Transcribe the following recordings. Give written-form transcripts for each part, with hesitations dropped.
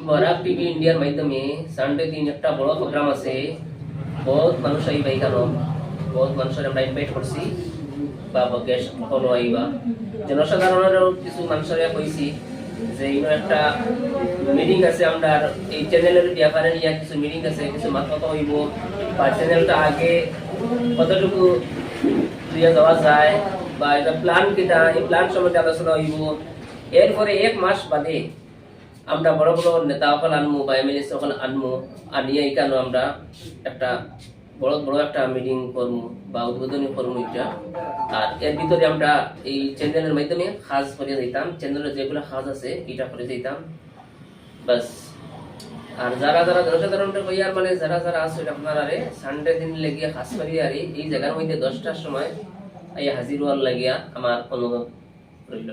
Barak TV ইন্ডিয়ার মাধ্যমে Sunday দিন একটা বড় প্রোগ্রাম আছে। বহুত মানুষ আইবা এখানে, বহুত মানুষের আমরা ইনভাইট করছি বা গেস্ট সকল আইবা। জনসাধারণেরও কিছু মানুষের কইছি যে ইনো একটা মিটিং আছে, আমরা এই চ্যানেলের ব্যাপারে নিয়ে কিছু মিটিং আছে, কিছু মাথা হইব বা চ্যানেলটা আগে কতটুকু দিয়ে যাওয়া যায় বা এটা প্ল্যান কিটা, এই প্ল্যান সম্বন্ধে আলোচনা হইব। এরপরে 1 মাস বাদে আমরা বড় বড় নেতা সকল আনমু বা এমএলএ সকল আনমু, আনিয়ে এখানে আমরা একটা বড় বড় একটা মিটিং করবো বা উদ্বোধনী করবো এটা। আর এর ভিতরে আমরা এই চ্যানেলের মাধ্যমে কাজ করে দিতাম, চ্যানেলের যেগুলো কাজ আছে এটা করে দিতাম বাস। আর যারা যারা জনসাধারণটা কইয়ার মানে যারা যারা আছে আপনারা সানডে দিন লেগে কাজ করি আর এই জায়গার মধ্যে 10টার সময় এই হাজির হওয়ার লাগিয়া আমার অনুরোধ রইল।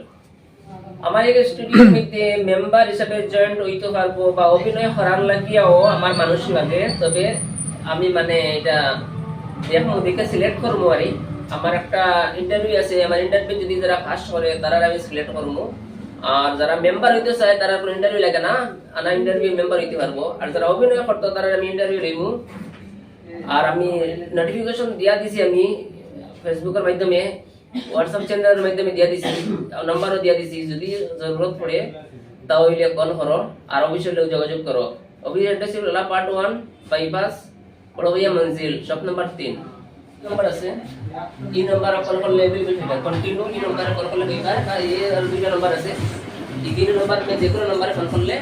আমার এই স্টুডিওর মধ্যে মেম্বার হিসেবে জয়েন্ট হইতে পারবো বা অভিনয় করার লাগিয়াও আমার মানুষ লাগে, তবে আমি মানে এটা দেখে সিলেক্ট করবো আর আমার একটা ইন্টারভিউ আছে। আমার ইন্টারভিউ যদি যারা পাস করে তারা আমি সিলেক্ট করবো। আর যারা মেম্বার হইতে চায় তারা কোনো ইন্টারভিউ লাগে না, আনা ইন্টারভিউ মেম্বার হইতে পারবো। আর যারা অভিনয় করতো তারা আমি ইন্টারভিউ লইব। আর আমি নোটিফিকেশন দিয়া দিছি, আমি ফেসবুকের মাধ্যমে, হোয়াটসঅ্যাপ চ্যানেলের মাধ্যমে দিয়া দিছি, নাম্বারও দিয়া দিছি। যদি জরুরত পড়ে তাহলে কল করো আর অফিসের লোক যোগাযোগ করো। অফিস অ্যাড্রেস হল পার্ট 1 বাইপাস বড়ভাইয়া মঞ্জিল, শপ নাম্বার 3 নাম্বার আছে। এই নাম্বার কল করলে কন্টিনিউ এই নাম্বারে কল করলে এই দুইটা নাম্বার আছে। এই তিন নাম্বার যে কোনো নাম্বারে ফোন করলে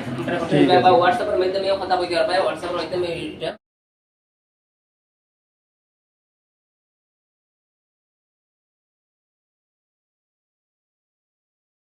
বা হোয়াটসঅ্যাপের মাধ্যমে কথা বলতে পারবে। হোয়াটসঅ্যাপের মাধ্যমে